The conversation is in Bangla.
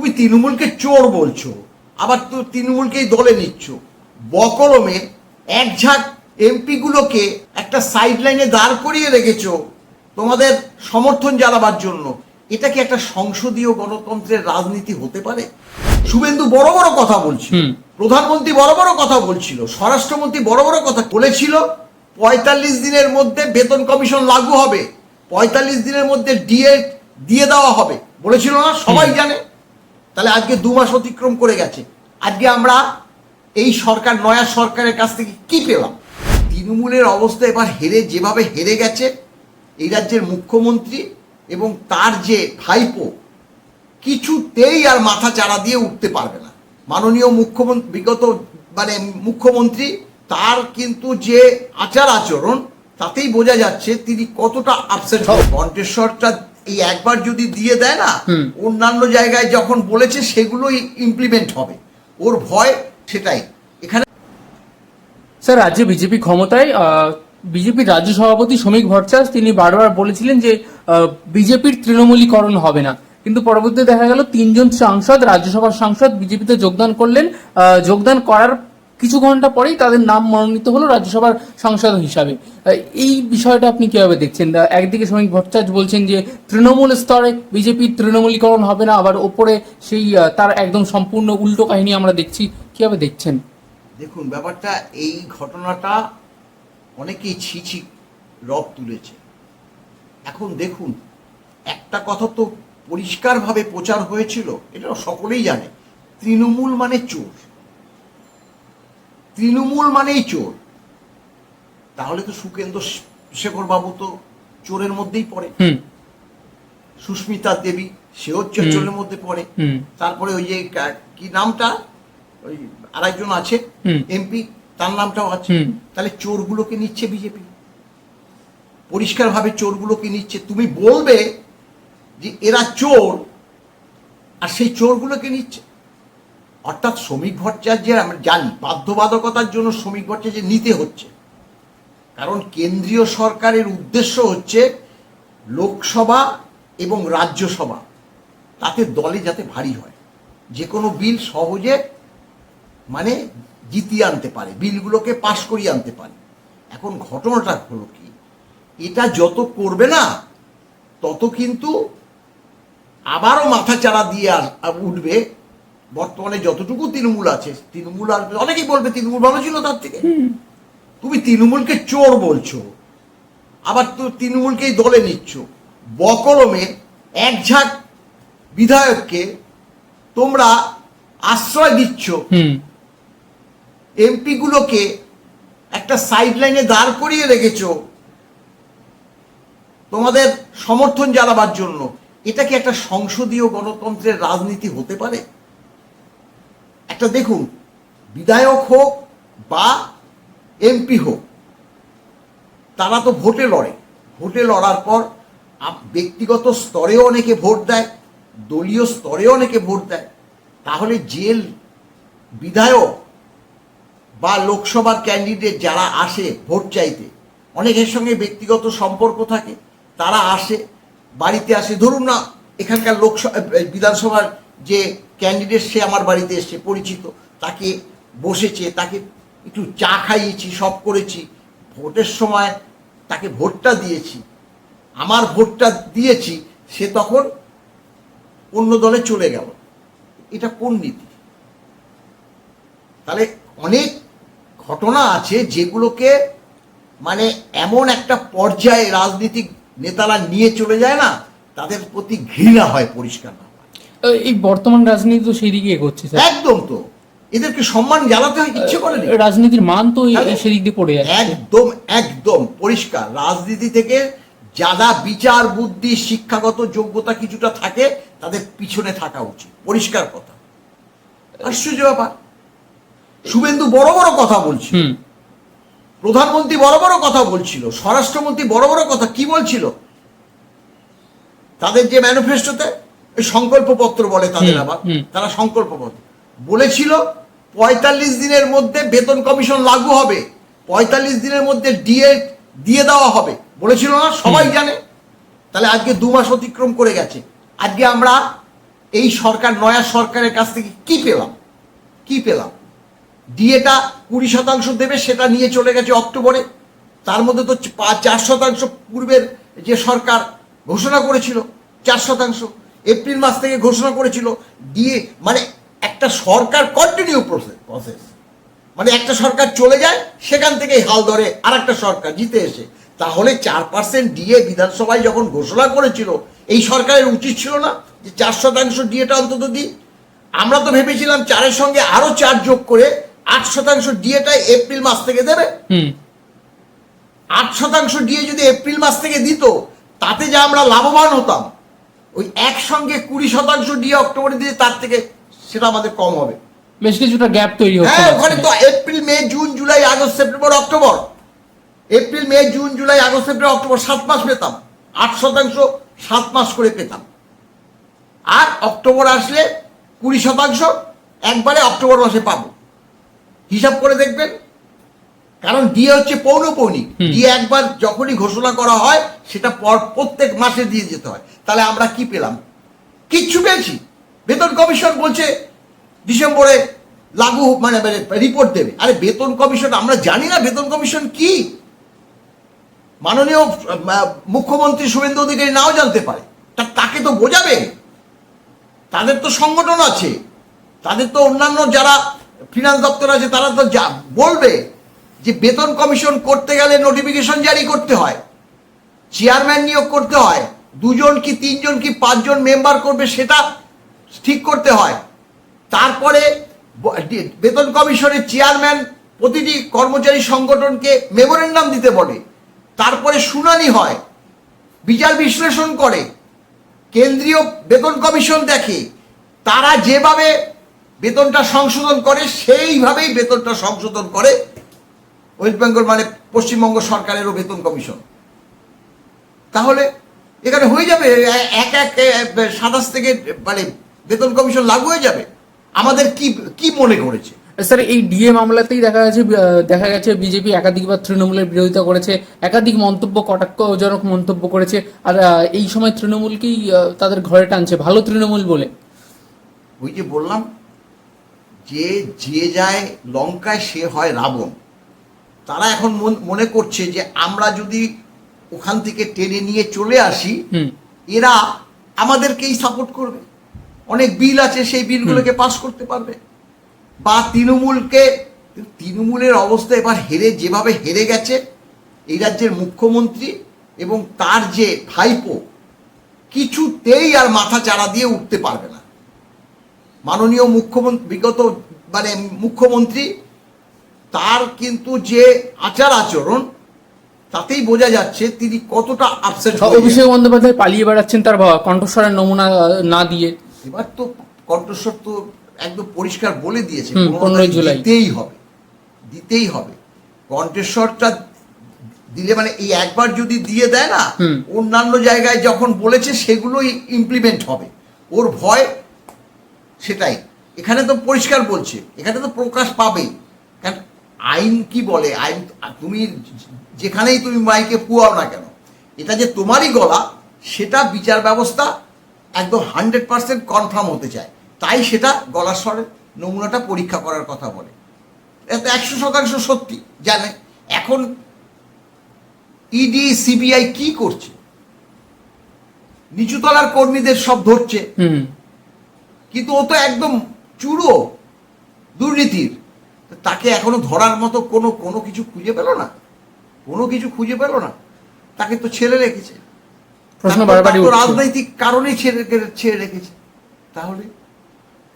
তুমি তৃণমূলকে চোর বলছো, আবার তো তৃণমূলকেই দলে নিচ্ছ। বকলমে এক ঝাঁক এমপি গুলোকে একটা সাইড লাইনে দাঁড় করিয়ে রেখেছো তোমাদের সমর্থন জানাবার জন্য। এটা কি একটা সংসদীয় গণতন্ত্রের রাজনীতি হতে পারে? শুভেন্দু বড় বড় কথা বলছিল, প্রধানমন্ত্রী বড় বড় কথা বলছিল, স্বরাষ্ট্রমন্ত্রী বড় বড় কথা বলেছিল। ৪৫ দিনের মধ্যে বেতন কমিশন লাগু হবে, ৪৫ দিনের মধ্যে ডিএ দিয়ে দেওয়া হবে বলেছিল না? সবাই জানে। তাহলে আজকে 2 মাস অতিক্রম করে গেছে। আজকে আমরা এই সরকার, নয়া সরকারের কাছ থেকে কি পেলাম? তৃণমূলের অবস্থা এবার যেভাবে হেরে গেছে এই রাজ্যের মুখ্যমন্ত্রী এবং তার যে ভাইপো, কিছুতেই আর মাথা চাড়া দিয়ে উঠতে পারবে না। মাননীয় মুখ্যমন্ত্রী, বিগত মুখ্যমন্ত্রী, তার কিন্তু যে আচার আচরণ তাতেই বোঝা যাচ্ছে তিনি কতটা আপসেট হবে। কণ্ঠস্বরটা এই একবার যদি দিয়ে দেয় না, অন্যান্য জায়গায় যখন বলেছে সেগুলোই ইমপ্লিমেন্ট হবে। ওর ভয় সেটাই। এখানে স্যার, রাজ্যে বিজেপি ক্ষমতায়, বিজেপির রাজ্য সভাপতি শ্রমিক ভট্টাচার্য তিনি বারবার বলেছিলেন যে বিজেপির তৃণমূলীকরণ হবে না, কিন্তু পরবর্তীতে দেখা গেল 3 জন সাংসদ, রাজ্যসভার সাংসদ বিজেপিতে যোগদান করলেন। যোগদান করার কিছু ঘন্টা পরেই তাদের নাম মনোনীত হলো রাজ্যসভার সাংসদ হিসাবে। এই বিষয়টা আপনি কিভাবে দেখছেন? একদিকে শ্রমিক ভট্টাচার্য বলছেন যে তৃণমূল স্তরে বিজেপির তৃণমূলীকরণ হবে না, আবার ওপরে সেই তার একদম সম্পূর্ণ উল্টো কাহিনী আমরা দেখছি। কিভাবে দেখছেন? দেখুন, ব্যাপারটা এই ঘটনাটা অনেকেই ছি রব তুলেছে। এখন দেখুন, একটা কথা তো পরিষ্কারভাবে প্রচার হয়েছিল, এটা সকলেই জানে, তৃণমূল মানে চোর, তৃণমূল মানেই চোর। তাহলে তো সুকেন্দ্র শেখর বাবু তো চোরের মধ্যেই পড়ে, সুস্মিতা দেবী সেও চোরের মধ্যে পড়ে। তারপরে ওই যে কি নামটা, ওই আরেকজন আছে এমপি, তার নামটাও আছে। তাহলে চোরগুলোকে নিচ্ছে বিজেপি, পরিষ্কারভাবে চোরগুলোকে নিচ্ছে। তুমি বলবে যে এরা চোর, আর সেই চোরগুলোকে নিচ্ছে। অর্থাৎ শ্রমিক ভট্টাচার্যের, আমরা জানি বাধ্যবাধকতার জন্য শ্রমিক ভট্টাচার্যের নিতে হচ্ছে, কারণ কেন্দ্রীয় সরকারের উদ্দেশ্য হচ্ছে লোকসভা এবং রাজ্যসভা তাতে দলে যাতে ভারী হয়, যে কোনো বিল সহজে জিতিয়ে আনতে পারে, বিলগুলোকে পাশ করিয়ে আনতে পারে। এখন ঘটনাটা হলো কি, এটা যত করবে না তত কিন্তু আবারও মাথা চাড়া দিয়ে উঠবে। বর্তমানে যতটুকু তৃণমূল আছে, তৃণমূল আর অনেকেই বলবে তৃণমূল ভালো ছিল তার থেকে। তুমি তৃণমূলকে চোর বলছো, আবার তো তৃণমূলকেই দলে নিচ্ছ। বকলমে এক ঝাঁক বিধায়ককে তোমরা আশ্রয় দিচ্ছ, এমপি গুলোকে একটা সাইড লাইনে দাঁড় করিয়ে রেখেছো তোমাদের সমর্থন জানাবার জন্য। এটা কি একটা সংসদীয় গণতন্ত্রের রাজনীতি হতে পারে? একটা দেখুন, বিধায়ক হোক বা এমপি হোক, তারা তো ভোটে লড়ে, ভোটে লড়ার পর ব্যক্তিগত স্তরেও অনেকে ভোট দেয়, দলীয় স্তরেও অনেকে ভোট দেয়। তাহলে যে বিধায়ক বা লোকসভার ক্যান্ডিডেট যারা আসে ভোট চাইতে, অনেকের সঙ্গে ব্যক্তিগত সম্পর্ক থাকে, তারা আসে, বাড়িতে আসে। ধরুন না, এখানকার বিধানসভার যে ক্যান্ডিডেট, সে আমার বাড়িতে এসছে, পরিচিত, তাকে বসেছে, তাকে একটু চা খাইয়েছি, সব করেছি, ভোটের সময় তাকে ভোটটা দিয়েছি, আমার ভোটটা দিয়েছি, সে তখন অন্য দলে চলে গেল। এটা কোন নীতি? তাহলে অনেক ঘটনা আছে যেগুলোকে এমন একটা পর্যায়ে রাজনীতিক নেতারা নিয়ে চলে যায় না, তাদের প্রতি ঘৃণা হয় পরিষ্কার না। এই বর্তমান রাজনীতি তো সেই দিকে এগোচ্ছে। একদম, তো এদেরকে সম্মান জানাতে হয়, ইচ্ছে করে রাজনীতির মান তো সেই দিক দিয়ে পড়ে যাচ্ছে। একদম একদম পরিষ্কার। রাজনীতি থেকে যারা বিচার বুদ্ধি শিক্ষাগত যোগ্যতা কিছুটা থাকে, তাদের পিছনে থাকা উচিত, পরিষ্কার কথা। আশ্চর্য ব্যাপার, শুভেন্দু বড় বড় কথা বলছিল, প্রধানমন্ত্রী বড় বড় কথা বলছিল, স্বরাষ্ট্রমন্ত্রী বড় বড় কথা কি বলছিল, তাদের যে ম্যানিফেস্টোতে ওই সংকল্পপত্র বলে তাদের, আবার তারা সংকল্পপত্র বলেছিল ৪৫ দিনের মধ্যে বেতন কমিশন লাগু হবে, ৪৫ দিনের মধ্যে ডিএ দিয়ে দেওয়া হবে বলেছিল না? সবাই জানে। তাহলে আজকে 2 মাস অতিক্রম করে গেছে। আজকে আমরা এই সরকার নয়া সরকারের কাছ থেকে কি পেলাম ডিএটা 20% দেবে, সেটা নিয়ে চলে গেছে অক্টোবরে। তার মধ্যে তো 4% পূর্বের যে সরকার ঘোষণা করেছিল, 4% এপ্রিল মাস থেকে ঘোষণা করেছিল ডিএ। মানে একটা সরকার কন্টিনিউ প্রসেস, মানে একটা সরকার চলে যায়, সেখান থেকেই হাল ধরে আর একটা সরকার জিতে এসে। তাহলে 4% ডিএ বিধানসভায় যখন ঘোষণা করেছিল, এই সরকারের উচিত ছিল না যে 4% ডিএটা অন্তত দিই? আমরা তো ভেবেছিলাম 4-এর সঙ্গে আরো 4 যোগ করে 8% ডিএটা এপ্রিল মাস থেকে দেবে। 8% ডিএ যদি এপ্রিল মাস থেকে দিত, তাতে যা আমরা লাভবান হতাম, ওই একসঙ্গে 20% ডিএ অক্টোবরে দিয়ে তার থেকে সেটা আমাদের কম হবে। বেশ কিছুটা গ্যাপ তৈরি হচ্ছে। হ্যাঁ, ওখানে তো April May June July August September October, April May June July August September October 7 মাস পেতাম, 8% 7 মাস করে পেতাম। আর অক্টোবর আসলে 20% একবারে অক্টোবর মাসে পাবো। হিসাব করে দেখবেন, কারণ ডিএ হচ্ছে পৌনঃপৌনিক। ডিএ একবার যখনই ঘোষণা করা হয়, সেটা প্রত্যেক মাসে দিয়ে যেতে হয়। তাহলে আমরা কি পেলাম? কিচ্ছু পেয়েছি? বেতন কমিশন বলছে ডিসেম্বরে লাগু, মানে রিপোর্ট দেবে। আরে বেতন কমিশন, আমরা জানি না বেতন কমিশন কি? মাননীয় মুখ্যমন্ত্রী শুভেন্দু অধিকারী নাও জানতে পারে, তাকে তো বোঝাবে। তাদের তো সংগঠন আছে, তাদের তো অন্যান্য যারা ফিনান্স দপ্তর আছে, তারা তো বলবে যে বেতন কমিশন করতে গেলে নোটিফিকেশন জারি করতে হয়, চেয়ারম্যান নিয়োগ করতে হয়, 2 জন কি 3 জন কি 5 জন মেম্বার করবে সেটা ঠিক করতে হয়। তারপরে বেতন কমিশনের চেয়ারম্যান প্রতিটি কর্মচারী সংগঠনকে মেমোরেন্ডাম দিতে বলে। তারপরে শুনানি হয়, বিচার বিশ্লেষণ করে, কেন্দ্রীয় বেতন কমিশন দেখে, তারা যেভাবে বেতনটা সংশোধন করে সেইভাবেই বেতনটা সংশোধন করে ওয়েস্ট বেঙ্গল, মানে পশ্চিমবঙ্গ সরকারেরও বেতন কমিশন। তাহলে এখানে হয়ে যাবে এক 27 থেকে মানে বেতন কমিশন লাগু হয়ে যাবে। আমাদের কি মনে করেছে? স্যার, এই ডিএ মামলাতেই দেখা গেছে বিজেপি একাধিকবার তৃণমূলের বিরোধিতা করেছে, একাধিক কটাক্ষজনক মন্তব্য করেছে, আর এই সময় তৃণমূলকেই তাদের ঘরে টানছে ভালো তৃণমূল বলে। ওই যে বললাম, যে যায় লঙ্কায় সে হয় রাবণ। তারা এখন মনে করছে যে আমরা যদি ওখান থেকে টেনে নিয়ে চলে আসি, এরা আমাদেরকেই সাপোর্ট করবে, অনেক বিল আছে সেই বিলগুলোকে পাস করতে পারবে, বা তৃণমূলের অবস্থা এবার যেভাবে হেরে গেছে এই রাজ্যের মুখ্যমন্ত্রী এবং তার যে ভাইপো, কিছুতেই আর মাথা চাড়া দিয়ে উঠতে পারবে না। মাননীয় মুখ্যমন্ত্রী তার কিন্তু যে আচরণ, তাতেই বোঝা যাচ্ছে তিনি কতটা আপসেট। অভিষেক বন্দ্যোপাধ্যায় পালিয়ে বেড়াচ্ছেন তার কণ্ঠস্বরের নমুনা না দিয়ে। এবার তো কণ্ঠস্বর তো একদম পরিষ্কার বলে দিয়েছে 15 জুলাই দিতেই হবে। কণ্ঠস্বরটা দিলে, মানে এই একবার যদি দিয়ে দেয় না, অন্যান্য জায়গায় যখন বলেছে সেগুলোই ইমপ্লিমেন্ট হবে। ওর ভয় সেটাই। এখানে তো পরিষ্কার বলছে, এখানে তো প্রকাশ পাবেই। কারণ আইন কি বলে, আইন তুমি যেখানেই তুমি মাইকে পুয়াও না কেন, এটা যে তোমারই গলা, সেটা বিচার ব্যবস্থা একদম 100% কনফার্ম হতে চায়। তাই সেটা গলার স্বরের নমুনাটা পরীক্ষা করার কথা বলে। এটা 100% সত্যি জানে। এখন ইডি সিবিআই কি করছে? নিচুতলার কর্মীদের সব ধরছে, কিন্তু ও তো একদম চূড়ো দুর্নীতির। তাকে এখনো ধরার মতো কোনো কিছু খুঁজে পেল না, তাকে তো ছেড়ে রেখেছে। রাজনৈতিক কারণেই ছেড়ে রেখেছে। তাহলে